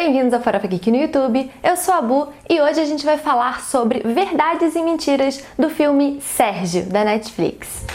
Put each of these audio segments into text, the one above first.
bem-vindos ao Farofa Geek no YouTube, eu sou a Bu e hoje a gente vai falar sobre verdades e mentiras do filme Sérgio, da Netflix.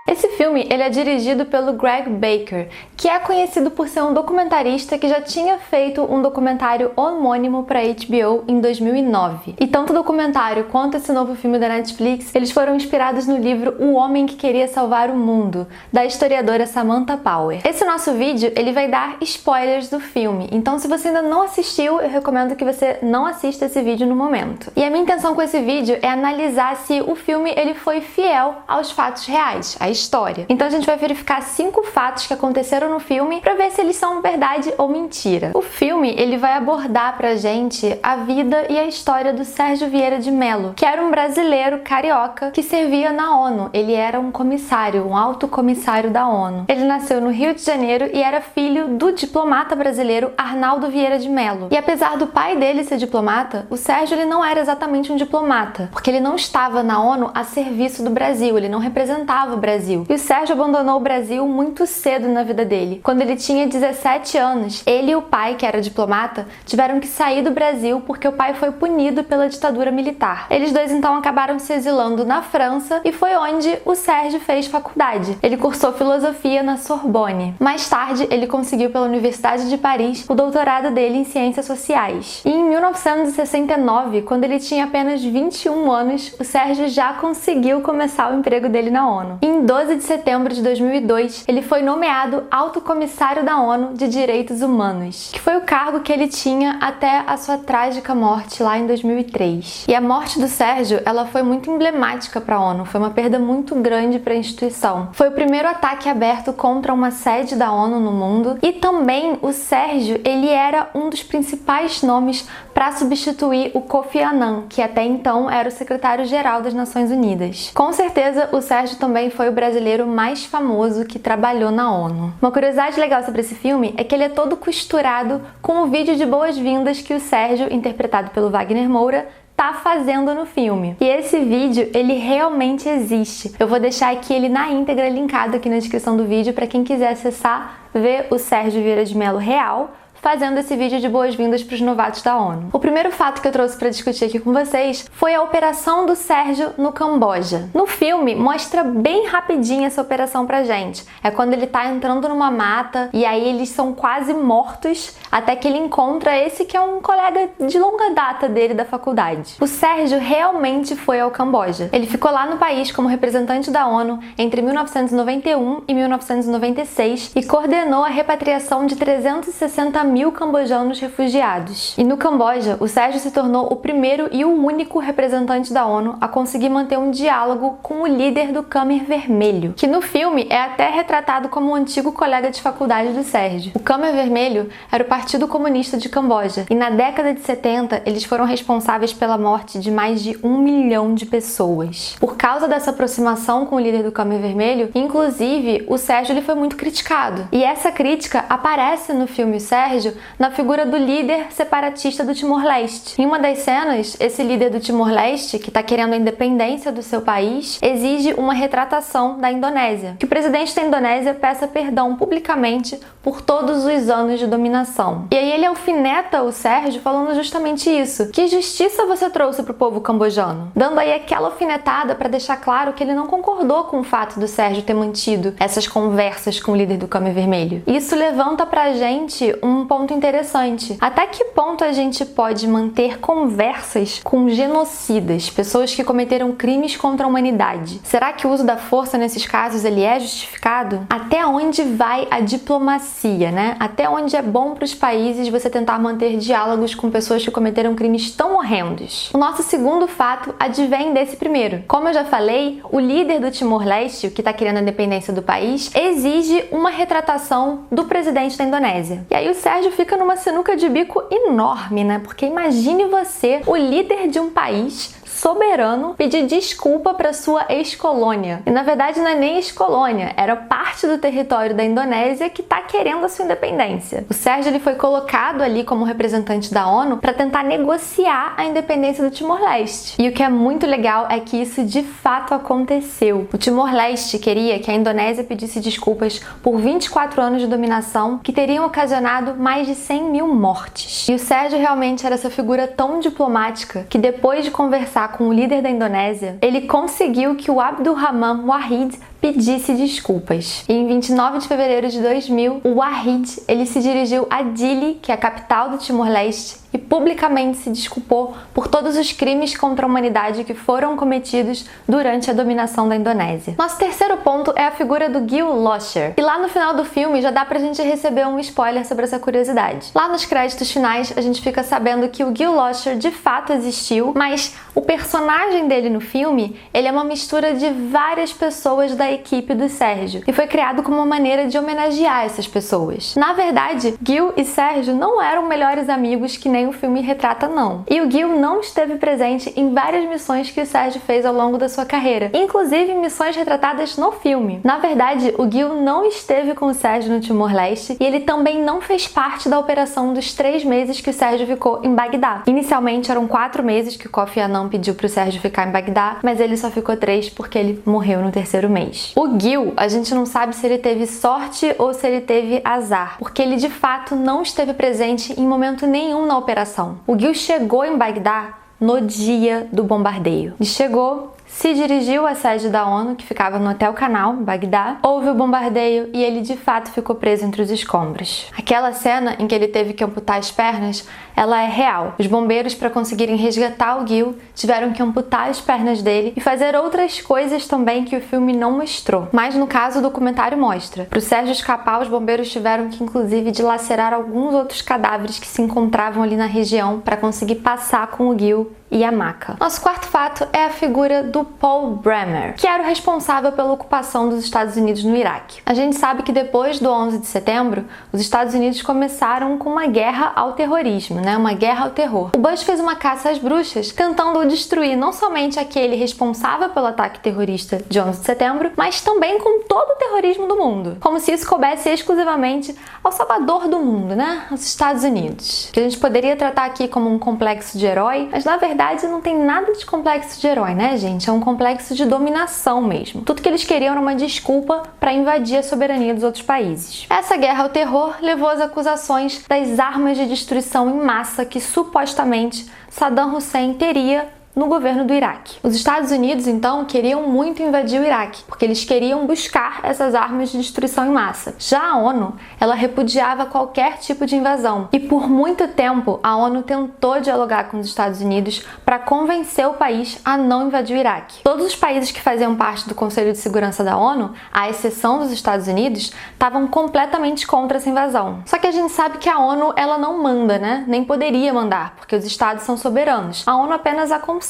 Esse filme ele é dirigido pelo Greg Baker, que é conhecido por ser um documentarista que já tinha feito um documentário homônimo para HBO em 2009. E tanto o documentário quanto esse novo filme da Netflix, eles foram inspirados no livro O Homem que Queria Salvar o Mundo, da historiadora Samantha Power. Esse nosso vídeo ele vai dar spoilers do filme, então se você ainda não assistiu, eu recomendo que você não assista esse vídeo no momento. E a minha intenção com esse vídeo é analisar se o filme ele foi fiel aos fatos reais, à história. Então a gente vai verificar 5 fatos que aconteceram no filme para ver se eles são verdade ou mentira. O filme ele vai abordar pra gente a vida e a história do Sérgio Vieira de Mello, que era um brasileiro carioca que servia na ONU. Ele era um comissário, um alto comissário da ONU. Ele nasceu no Rio de Janeiro e era filho do diplomata brasileiro Arnaldo Vieira de Mello. E apesar do pai dele ser diplomata, o Sérgio ele não era exatamente um diplomata, porque ele não estava na ONU a serviço do Brasil, ele não representava o Brasil. E o Sérgio abandonou o Brasil muito cedo na vida dele. Quando ele tinha 17 anos, ele e o pai, que era diplomata, tiveram que sair do Brasil porque o pai foi punido pela ditadura militar. Eles dois então acabaram se exilando na França e foi onde o Sérgio fez faculdade. Ele cursou filosofia na Sorbonne. Mais tarde, ele conseguiu pela Universidade de Paris o doutorado dele em ciências sociais. E em 1969, quando ele tinha apenas 21 anos, o Sérgio já conseguiu começar o emprego dele na ONU. Em 12 de setembro de 2002, ele foi nomeado Alto Comissário da ONU de Direitos Humanos, que foi o cargo que ele tinha até a sua trágica morte lá em 2003. E a morte do Sérgio, ela foi muito emblemática para a ONU, foi uma perda muito grande para a instituição. Foi o primeiro ataque aberto contra uma sede da ONU no mundo e também o Sérgio, ele era um dos principais nomes para substituir o Kofi Annan, que até então era o secretário-geral das Nações Unidas. Com certeza, o Sérgio também foi o brasileiro mais famoso que trabalhou na ONU. Uma curiosidade legal sobre esse filme é que ele é todo costurado com o vídeo de boas-vindas que o Sérgio, interpretado pelo Wagner Moura, tá fazendo no filme. E esse vídeo, ele realmente existe. Eu vou deixar aqui ele na íntegra linkado aqui na descrição do vídeo para quem quiser acessar, ver o Sérgio Vieira de Mello real fazendo esse vídeo de boas-vindas para os novatos da ONU. O primeiro fato que eu trouxe para discutir aqui com vocês foi a operação do Sérgio no Camboja. No filme, mostra bem rapidinho essa operação pra gente. É quando ele tá entrando numa mata e aí eles são quase mortos até que ele encontra esse que é um colega de longa data dele da faculdade. O Sérgio realmente foi ao Camboja. Ele ficou lá no país como representante da ONU entre 1991 e 1996 e coordenou a repatriação de 360.000 cambojanos refugiados. E no Camboja, o Sérgio se tornou o primeiro e o único representante da ONU a conseguir manter um diálogo com o líder do Khmer Vermelho, que no filme é até retratado como um antigo colega de faculdade do Sérgio. O Khmer Vermelho era o Partido Comunista de Camboja e na década de 70 eles foram responsáveis pela morte de mais de 1 milhão de pessoas. Por causa dessa aproximação com o líder do Khmer Vermelho, inclusive, o Sérgio ele foi muito criticado. E essa crítica aparece no filme Sérgio na figura do líder separatista do Timor-Leste. Em uma das cenas, esse líder do Timor-Leste, que está querendo a independência do seu país, exige uma retratação da Indonésia, que o presidente da Indonésia peça perdão publicamente por todos os anos de dominação. E aí ele alfineta o Sérgio falando justamente isso. Que justiça você trouxe para o povo cambojano? Dando aí aquela alfinetada para deixar claro que ele não concordou com o fato do Sérgio ter mantido essas conversas com o líder do Khmer Vermelho. Isso levanta pra gente um ponto interessante. Até que ponto a gente pode manter conversas com genocidas, pessoas que cometeram crimes contra a humanidade? Será que o uso da força nesses casos ele é justificado? Até onde vai a diplomacia, né? Até onde é bom para os países você tentar manter diálogos com pessoas que cometeram crimes tão horrendos? O nosso segundo fato advém desse primeiro. Como eu já falei, o líder do Timor-Leste, que está querendo a independência do país, exige uma retratação do presidente da Indonésia. E aí o Sérgio fica numa sinuca de bico enorme, né? Porque imagine você, o líder de um país, soberano pedir desculpa para sua ex-colônia. E na verdade não é nem ex-colônia, era parte do território da Indonésia que está querendo a sua independência. O Sérgio ele foi colocado ali como representante da ONU para tentar negociar a independência do Timor-Leste. E o que é muito legal é que isso de fato aconteceu. O Timor-Leste queria que a Indonésia pedisse desculpas por 24 anos de dominação que teriam ocasionado mais de 100 mil mortes. E o Sérgio realmente era essa figura tão diplomática que depois de conversar com o líder da Indonésia, ele conseguiu que o Abdurrahman Wahid pedisse desculpas. E em 29 de fevereiro de 2000, o Wahid ele se dirigiu a Dili, que é a capital do Timor-Leste, e publicamente se desculpou por todos os crimes contra a humanidade que foram cometidos durante a dominação da Indonésia. Nosso terceiro ponto é a figura do Gil Locher. E lá no final do filme já dá pra gente receber um spoiler sobre essa curiosidade. Lá nos créditos finais a gente fica sabendo que o Gil Locher de fato existiu, mas o personagem dele no filme, ele é uma mistura de várias pessoas da equipe do Sérgio e foi criado como uma maneira de homenagear essas pessoas. Na verdade, Gil e Sérgio não eram melhores amigos que nem o filme retrata, não. E o Gil não esteve presente em várias missões que o Sérgio fez ao longo da sua carreira, inclusive missões retratadas no filme. Na verdade, o Gil não esteve com o Sérgio no Timor-Leste e ele também não fez parte da operação dos 3 meses que o Sérgio ficou em Bagdá. Inicialmente eram 4 meses que o Kofi Annan pediu para o Sérgio ficar em Bagdá, mas ele só ficou 3 porque ele morreu no 3º mês. O Gil, a gente não sabe se ele teve sorte ou se ele teve azar, porque ele de fato não esteve presente em momento nenhum na operação. O Gil chegou em Bagdá no dia do bombardeio. Ele chegou, se dirigiu à sede da ONU, que ficava no Hotel Canal, em Bagdá, houve o bombardeio e ele de fato ficou preso entre os escombros. Aquela cena em que ele teve que amputar as pernas, ela é real. Os bombeiros, para conseguirem resgatar o Gil, tiveram que amputar as pernas dele e fazer outras coisas também que o filme não mostrou. Mas no caso, o documentário mostra. Para o Sérgio escapar, os bombeiros tiveram que inclusive dilacerar alguns outros cadáveres que se encontravam ali na região para conseguir passar com o Gil e a maca. Nosso quarto fato é a figura do Paul Bremer, que era o responsável pela ocupação dos Estados Unidos no Iraque. A gente sabe que depois do 11 de setembro, os Estados Unidos começaram com uma guerra ao terrorismo, uma guerra ao terror. O Bush fez uma caça às bruxas, tentando destruir não somente aquele responsável pelo ataque terrorista de 11 de setembro, mas também com todo o terrorismo do mundo. Como se isso coubesse exclusivamente ao salvador do mundo, aos Estados Unidos. Que a gente poderia tratar aqui como um complexo de herói, mas na verdade não tem nada de complexo de herói, gente? É um complexo de dominação mesmo. Tudo que eles queriam era uma desculpa para invadir a soberania dos outros países. Essa guerra ao terror levou às acusações das armas de destruição em massa que supostamente Saddam Hussein teria no governo do Iraque. Os Estados Unidos, então, queriam muito invadir o Iraque, porque eles queriam buscar essas armas de destruição em massa. Já a ONU, ela repudiava qualquer tipo de invasão. E por muito tempo, a ONU tentou dialogar com os Estados Unidos para convencer o país a não invadir o Iraque. Todos os países que faziam parte do Conselho de Segurança da ONU, à exceção dos Estados Unidos, estavam completamente contra essa invasão. Só que a gente sabe que a ONU, ela não manda, Nem poderia mandar, porque os estados são soberanos. A ONU apenas aconselha.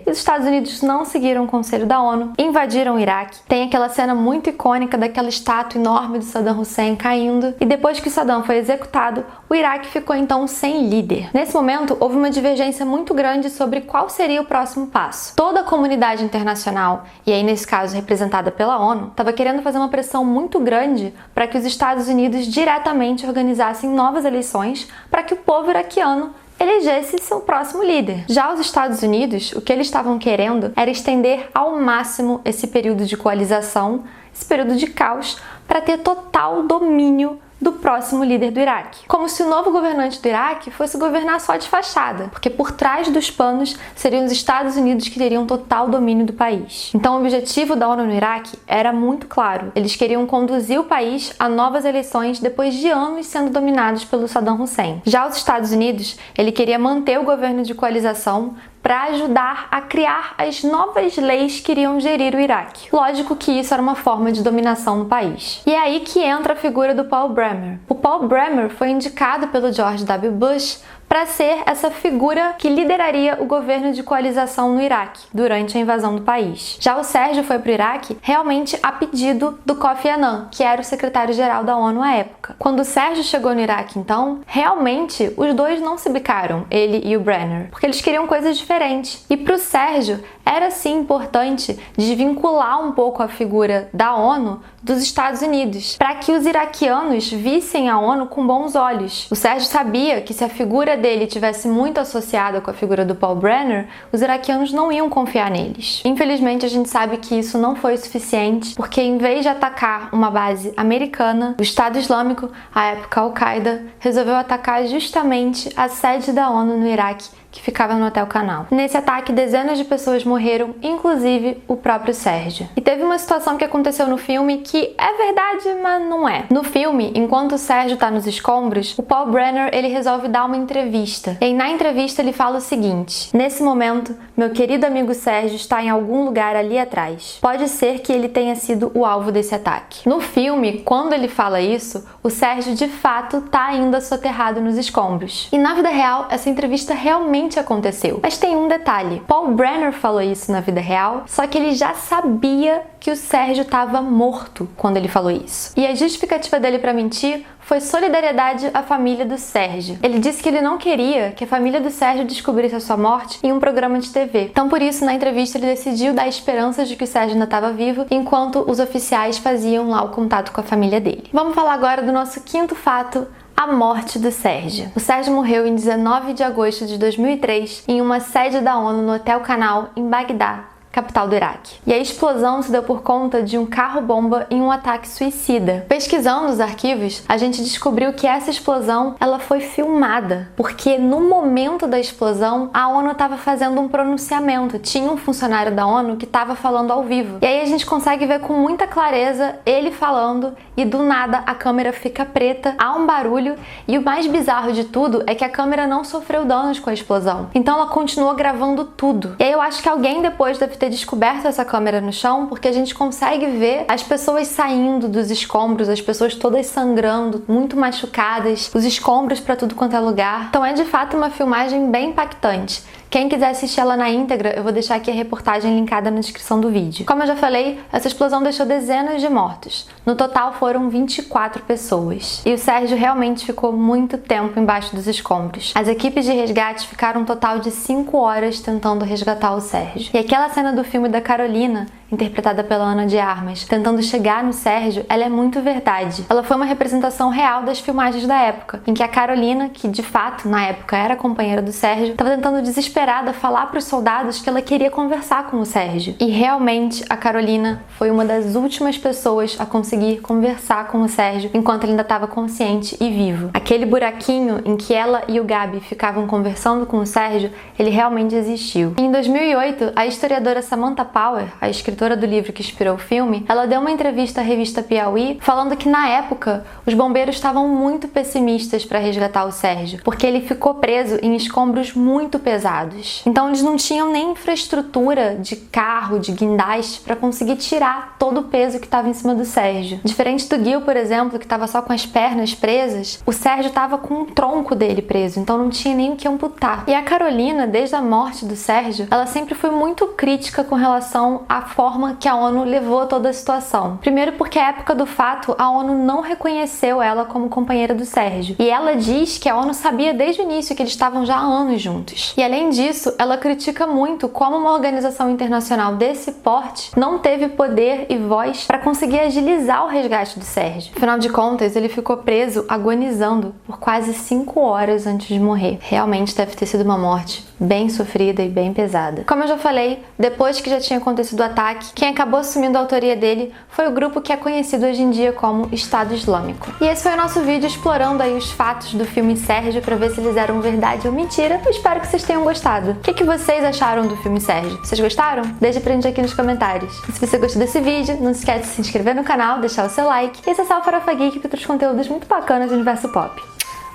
E os Estados Unidos não seguiram o conselho da ONU, invadiram o Iraque. Tem aquela cena muito icônica daquela estátua enorme do Saddam Hussein caindo. E depois que Saddam foi executado, o Iraque ficou então sem líder. Nesse momento, houve uma divergência muito grande sobre qual seria o próximo passo. Toda a comunidade internacional, e aí nesse caso representada pela ONU, estava querendo fazer uma pressão muito grande para que os Estados Unidos diretamente organizassem novas eleições para que o povo iraquiano elegesse seu próximo líder. Já os Estados Unidos, o que eles estavam querendo era estender ao máximo esse período de coalização, esse período de caos, para ter total domínio do próximo líder do Iraque. Como se o novo governante do Iraque fosse governar só de fachada, porque por trás dos panos seriam os Estados Unidos que teriam total domínio do país. Então o objetivo da ONU no Iraque era muito claro. Eles queriam conduzir o país a novas eleições depois de anos sendo dominados pelo Saddam Hussein. Já os Estados Unidos, ele queria manter o governo de coalização para ajudar a criar as novas leis que iriam gerir o Iraque. Lógico que isso era uma forma de dominação no país. E é aí que entra a figura do Paul Bremer. O Paul Bremer foi indicado pelo George W. Bush para ser essa figura que lideraria o governo de coalização no Iraque durante a invasão do país. Já o Sérgio foi para o Iraque realmente a pedido do Kofi Annan, que era o secretário-geral da ONU à época. Quando o Sérgio chegou no Iraque, então, realmente os dois não se bicaram, ele e o Brenner, porque eles queriam coisas diferentes. E para o Sérgio era sim importante desvincular um pouco a figura da ONU dos Estados Unidos, para que os iraquianos vissem a ONU com bons olhos. O Sérgio sabia que se a figura dele tivesse muito associada com a figura do Paul Brenner, os iraquianos não iam confiar neles. Infelizmente, a gente sabe que isso não foi o suficiente, porque em vez de atacar uma base americana, o Estado Islâmico, à época Al-Qaeda, resolveu atacar justamente a sede da ONU no Iraque, que ficava no Hotel Canal. Nesse ataque, dezenas de pessoas morreram, inclusive o próprio Sérgio. E teve uma situação que aconteceu no filme que é verdade, mas não é. No filme, enquanto o Sérgio tá nos escombros, o Paul Brenner, ele resolve dar uma entrevista. E aí, na entrevista ele fala o seguinte: nesse momento, meu querido amigo Sérgio está em algum lugar ali atrás. Pode ser que ele tenha sido o alvo desse ataque. No filme, quando ele fala isso, o Sérgio de fato tá ainda soterrado nos escombros. E na vida real, essa entrevista realmente aconteceu. Mas tem um detalhe: Paul Brenner falou isso na vida real, só que ele já sabia que o Sérgio estava morto quando ele falou isso. E a justificativa dele para mentir foi solidariedade à família do Sérgio. Ele disse que ele não queria que a família do Sérgio descobrisse a sua morte em um programa de TV. Então, por isso, na entrevista, ele decidiu dar esperanças de que o Sérgio ainda estava vivo, enquanto os oficiais faziam lá o contato com a família dele. Vamos falar agora do nosso quinto fato: a morte do Sérgio. O Sérgio morreu em 19 de agosto de 2003 em uma sede da ONU no Hotel Canal, em Bagdá, capital do Iraque. E a explosão se deu por conta de um carro-bomba em um ataque suicida. Pesquisando os arquivos, a gente descobriu que essa explosão ela foi filmada, porque no momento da explosão a ONU estava fazendo um pronunciamento. Tinha um funcionário da ONU que estava falando ao vivo. E aí a gente consegue ver com muita clareza ele falando e do nada a câmera fica preta, há um barulho e o mais bizarro de tudo é que a câmera não sofreu danos com a explosão. Então ela continuou gravando tudo. E aí eu acho que alguém depois deve ter descoberto essa câmera no chão, porque a gente consegue ver as pessoas saindo dos escombros, as pessoas todas sangrando, muito machucadas, os escombros para tudo quanto é lugar. Então é de fato uma filmagem bem impactante. Quem quiser assistir ela na íntegra, eu vou deixar aqui a reportagem linkada na descrição do vídeo. Como eu já falei, essa explosão deixou dezenas de mortos. No total foram 24 pessoas. E o Sérgio realmente ficou muito tempo embaixo dos escombros. As equipes de resgate ficaram um total de 5 horas tentando resgatar o Sérgio. E aquela cena do filme da Carolina, interpretada pela Ana de Armas, tentando chegar no Sérgio, ela é muito verdade. Ela foi uma representação real das filmagens da época, em que a Carolina, que de fato na época era companheira do Sérgio, estava tentando desesperada falar para os soldados que ela queria conversar com o Sérgio. E realmente a Carolina foi uma das últimas pessoas a conseguir conversar com o Sérgio enquanto ele ainda estava consciente e vivo. Aquele buraquinho em que ela e o Gabi ficavam conversando com o Sérgio, ele realmente existiu. Em 2008, a historiadora Samantha Power, a escritora do livro que inspirou o filme, ela deu uma entrevista à revista Piauí falando que na época os bombeiros estavam muito pessimistas para resgatar o Sérgio, porque ele ficou preso em escombros muito pesados. Então eles não tinham nem infraestrutura de carro, de guindaste para conseguir tirar todo o peso que estava em cima do Sérgio. Diferente do Gil, por exemplo, que estava só com as pernas presas, o Sérgio estava com o tronco dele preso, então não tinha nem o que amputar. E a Carolina, desde a morte do Sérgio, ela sempre foi muito crítica com relação à forma que a ONU levou toda a situação. Primeiro porque à época do fato, a ONU não reconheceu ela como companheira do Sérgio. E ela diz que a ONU sabia desde o início que eles estavam já há anos juntos. E além disso, ela critica muito como uma organização internacional desse porte não teve poder e voz para conseguir agilizar o resgate do Sérgio. Afinal de contas, ele ficou preso, agonizando por quase 5 horas antes de morrer. Realmente deve ter sido uma morte bem sofrida e bem pesada. Como eu já falei, depois que já tinha acontecido o ataque, quem acabou assumindo a autoria dele foi o grupo que é conhecido hoje em dia como Estado Islâmico. E esse foi o nosso vídeo explorando aí os fatos do filme Sérgio para ver se eles eram verdade ou mentira. Eu espero que vocês tenham gostado. O que vocês acharam do filme Sérgio? Vocês gostaram? Deixa pra gente aqui nos comentários. E se você gostou desse vídeo, não se esquece de se inscrever no canal, deixar o seu like e acessar o Farofa Geek para outros conteúdos muito bacanas do universo pop.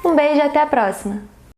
Um beijo e até a próxima!